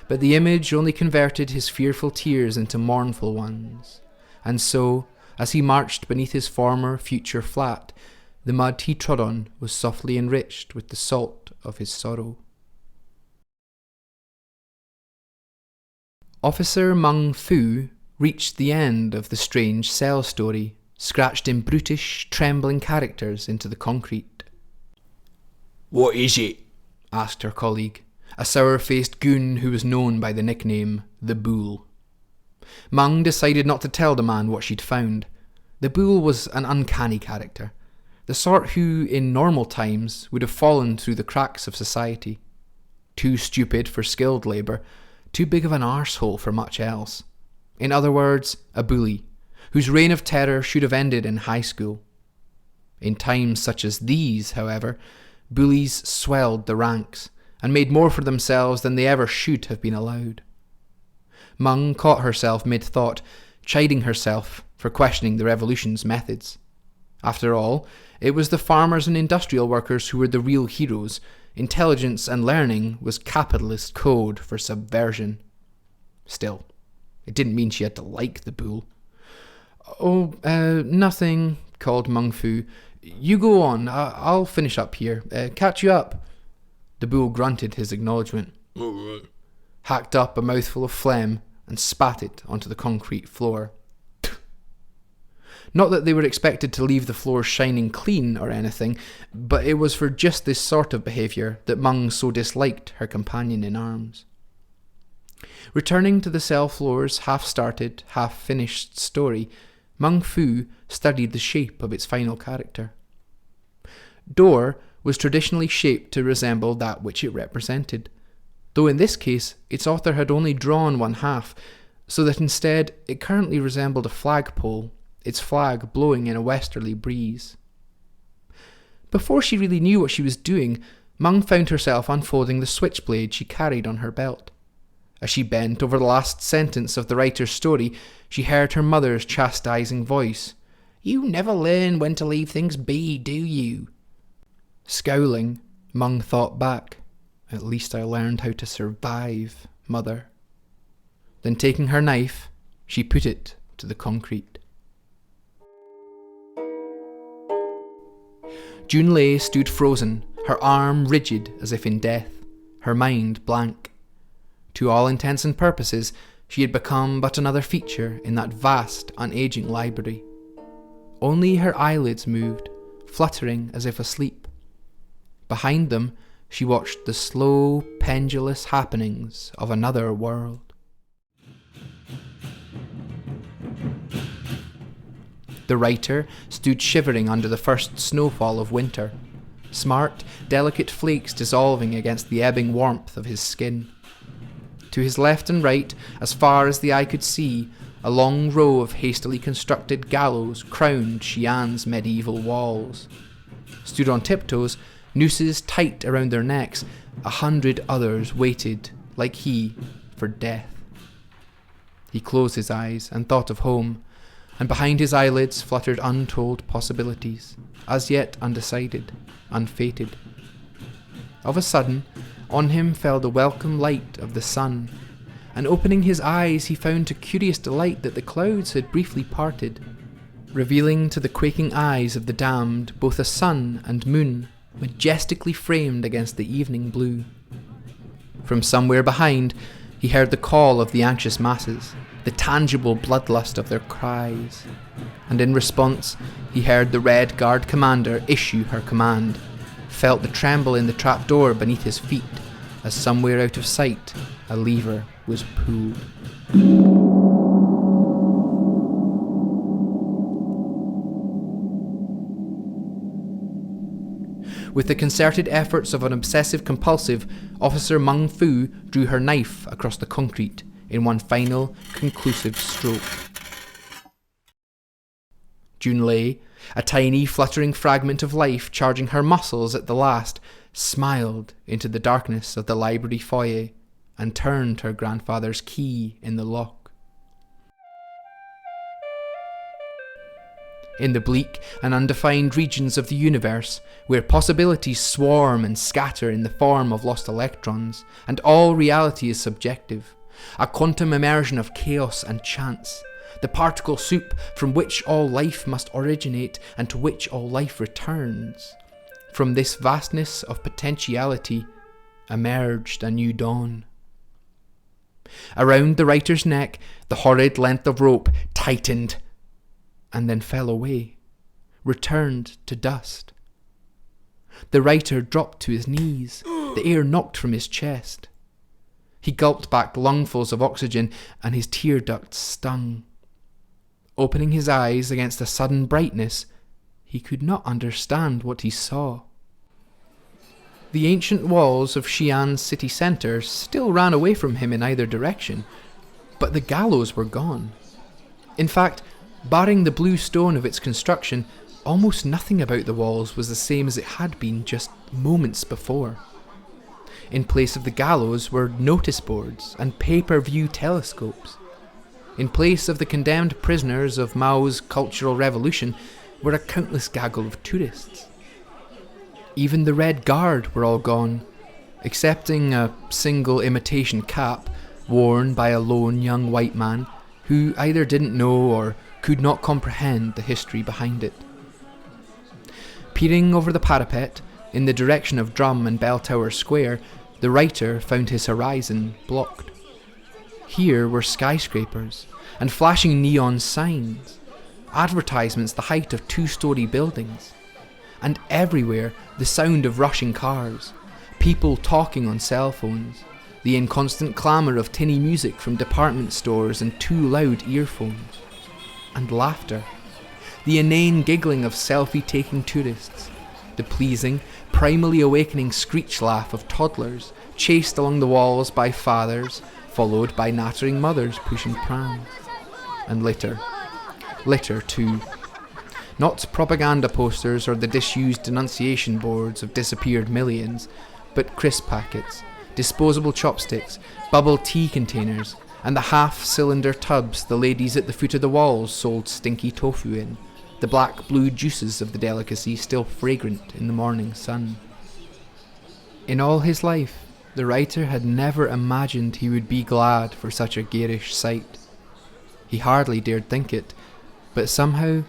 S1: But the image only converted his fearful tears into mournful ones, and so, as he marched beneath his former future flat, the mud he trod on was softly enriched with the salt of his sorrow. Officer Meng Fu reached the end of the strange cell story, scratched in brutish, trembling characters into the concrete. "What is it?" asked her colleague, a sour-faced goon who was known by the nickname The Bull. Meng decided not to tell the man what she'd found. The Bull was an uncanny character, the sort who, in normal times, would have fallen through the cracks of society. Too stupid for skilled labour, too big of an arsehole for much else. In other words, a bully, whose reign of terror should have ended in high school. In times such as these, however, bullies swelled the ranks, and made more for themselves than they ever should have been allowed. Mung caught herself mid-thought, chiding herself for questioning the revolution's methods. After all, it was the farmers and industrial workers who were the real heroes. Intelligence and learning was capitalist code for subversion. Still, it didn't mean she had to like the bull. "Oh, nothing," called Meng Fu. "You go on, I'll finish up here. Catch you up." The bull grunted his acknowledgement, hacked up a mouthful of phlegm, and spat it onto the concrete floor. Not that they were expected to leave the floor shining clean or anything, but it was for just this sort of behaviour that Mung so disliked her companion in arms. Returning to the cell floor's half-started, half-finished story, Meng Fu studied the shape of its final character. Door was traditionally shaped to resemble that which it represented, though in this case its author had only drawn one half, so that instead it currently resembled a flagpole, its flag blowing in a westerly breeze. Before she really knew what she was doing, Mung found herself unfolding the switchblade she carried on her belt. As she bent over the last sentence of the writer's story, she heard her mother's chastising voice. "You never learn when to leave things be, do you?" Scowling, Mung thought back. "At least I learned how to survive, Mother." Then taking her knife, she put it to the concrete. Junlei stood frozen, her arm rigid as if in death, her mind blank. To all intents and purposes, she had become but another feature in that vast, unaging library. Only her eyelids moved, fluttering as if asleep. Behind them, she watched the slow, pendulous happenings of another world. The writer stood shivering under the first snowfall of winter, smart, delicate flakes dissolving against the ebbing warmth of his skin. To his left and right, as far as the eye could see, a long row of hastily constructed gallows crowned Xi'an's medieval walls. Stood on tiptoes, nooses tight around their necks, 100 others waited, like he, for death. He closed his eyes and thought of home, and behind his eyelids fluttered untold possibilities, as yet undecided, unfated. Of a sudden, on him fell the welcome light of the sun, and opening his eyes he found to curious delight that the clouds had briefly parted, revealing to the quaking eyes of the damned both a sun and moon, majestically framed against the evening blue. From somewhere behind, he heard the call of the anxious masses, the tangible bloodlust of their cries, and in response he heard the Red Guard commander issue her command, felt the tremble in the trapdoor beneath his feet, as somewhere out of sight a lever was pulled. With the concerted efforts of an obsessive-compulsive, Officer Meng Fu drew her knife across the concrete in one final, conclusive stroke. Junlei, a tiny, fluttering fragment of life charging her muscles at the last, smiled into the darkness of the library foyer and turned her grandfather's key in the lock. In the bleak and undefined regions of the universe, where possibilities swarm and scatter in the form of lost electrons, and all reality is subjective, a quantum immersion of chaos and chance, the particle soup from which all life must originate and to which all life returns, from this vastness of potentiality emerged a new dawn. Around the writer's neck, the horrid length of rope tightened, and then fell away, returned to dust. The writer dropped to his knees, the air knocked from his chest. He gulped back lungfuls of oxygen, and his tear ducts stung. Opening his eyes against a sudden brightness, he could not understand what he saw. The ancient walls of Xi'an's city centre still ran away from him in either direction, but the gallows were gone. In fact, barring the blue stone of its construction, almost nothing about the walls was the same as it had been just moments before. In place of the gallows were notice boards and pay-per-view telescopes. In place of the condemned prisoners of Mao's Cultural Revolution were a countless gaggle of tourists. Even the Red Guard were all gone, excepting a single imitation cap worn by a lone young white man who either didn't know or could not comprehend the history behind it. Peering over the parapet in the direction of Drum and Bell Tower Square, the writer found his horizon blocked. Here were skyscrapers and flashing neon signs, advertisements the height of 2-story buildings, and everywhere the sound of rushing cars, people talking on cell phones, the inconstant clamour of tinny music from department stores and too loud earphones, and laughter, the inane giggling of selfie-taking tourists, the pleasing, primally awakening screech laugh of toddlers chased along the walls by fathers, followed by nattering mothers pushing prams. And litter too. Not propaganda posters or the disused denunciation boards of disappeared millions, but crisp packets, disposable chopsticks, bubble tea containers, and the half-cylinder tubs the ladies at the foot of the walls sold stinky tofu in, the black-blue juices of the delicacy still fragrant in the morning sun. In all his life, the writer had never imagined he would be glad for such a garish sight. He hardly dared think it, but somehow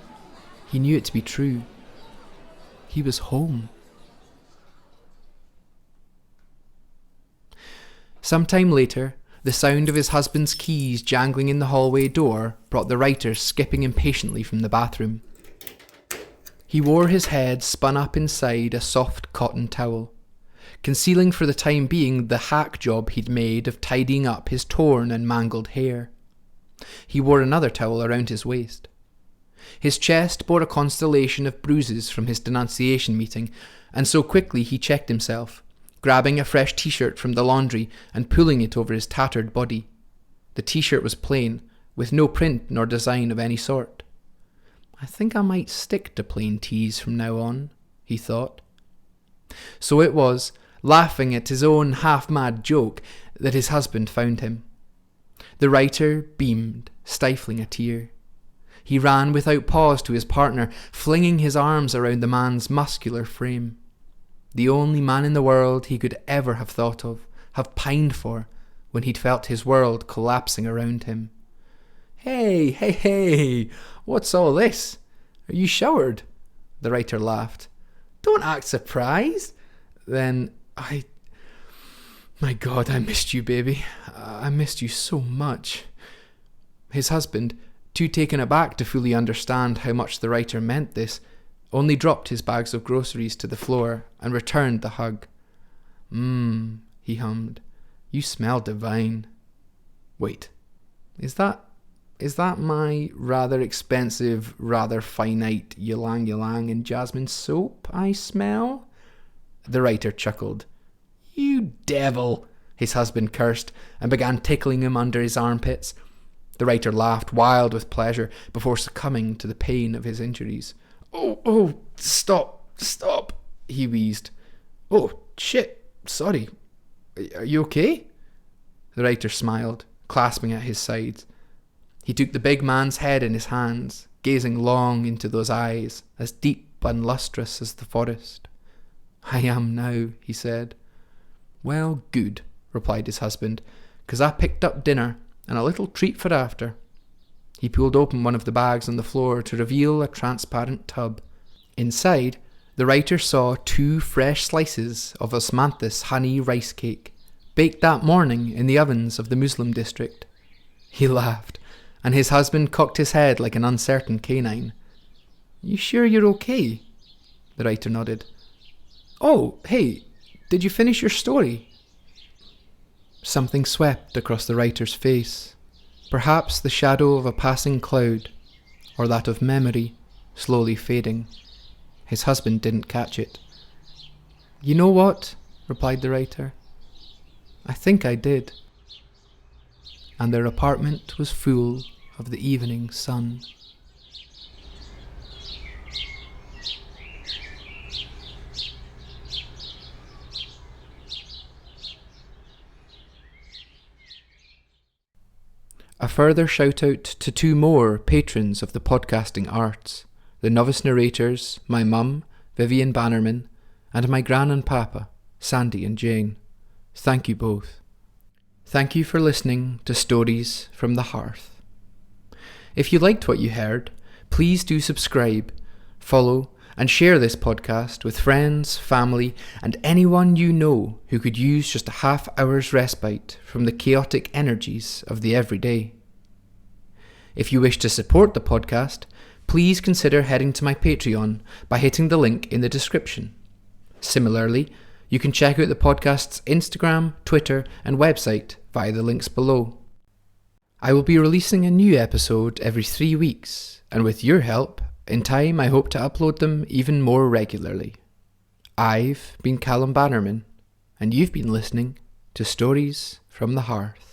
S1: he knew it to be true. He was home. Some time later, the sound of his husband's keys jangling in the hallway door brought the writer skipping impatiently from the bathroom. He wore his head spun up inside a soft cotton towel, concealing for the time being the hack job he'd made of tidying up his torn and mangled hair. He wore another towel around his waist. His chest bore a constellation of bruises from his denunciation meeting, and so quickly he checked himself, grabbing a fresh t-shirt from the laundry and pulling it over his tattered body. The t-shirt was plain, with no print nor design of any sort. I think I might stick to plain tees from now on, he thought. So it was, laughing at his own half-mad joke, that his husband found him. The writer beamed, stifling a tear. He ran without pause to his partner, flinging his arms around the man's muscular frame. The only man in the world he could ever have thought of, have pined for, when he'd felt his world collapsing around him. Hey, what's all this? Are you showered? The writer laughed. Don't act surprised. Then, my God, I missed you, baby. I missed you so much. His husband, too taken aback to fully understand how much the writer meant this, only dropped his bags of groceries to the floor and returned the hug. He hummed. You smell divine. Wait, is that my rather expensive, rather finite ylang ylang and jasmine soap I smell? The writer chuckled. You devil, his husband cursed and began tickling him under his armpits. The writer laughed, wild with pleasure, before succumbing to the pain of his injuries. Oh, stop, he wheezed. Oh, shit, sorry. Are you okay? The writer smiled, clasping at his sides. He took the big man's head in his hands, gazing long into those eyes, as deep and lustrous as the forest. I am now, he said. Well, good, replied his husband, 'cause I picked up dinner and a little treat for after. He pulled open one of the bags on the floor to reveal a transparent tub. Inside, the writer saw 2 fresh slices of osmanthus honey rice cake, baked that morning in the ovens of the Muslim district. He laughed, and his husband cocked his head like an uncertain canine. You sure you're okay? The writer nodded. Oh, hey, did you finish your story? Something swept across the writer's face, perhaps the shadow of a passing cloud, or that of memory, slowly fading. His husband didn't catch it. You know what? Replied the writer. I think I did. And their apartment was full of the evening sun. A further shout out to 2 more patrons of the podcasting arts, the novice narrators, my mum, Vivian Bannerman, and my gran and papa, Sandy and Jane. Thank you both. Thank you for listening to Stories from the Hearth. If you liked what you heard, please do subscribe, follow, and share this podcast with friends, family, and anyone you know who could use just a half hour's respite from the chaotic energies of the everyday. If you wish to support the podcast, please consider heading to my Patreon by hitting the link in the description. Similarly, you can check out the podcast's Instagram, Twitter, and website via the links below. I will be releasing a new episode every 3 weeks, and with your help, in time I hope to upload them even more regularly. I've been Callum Bannerman, and you've been listening to Stories from the Hearth.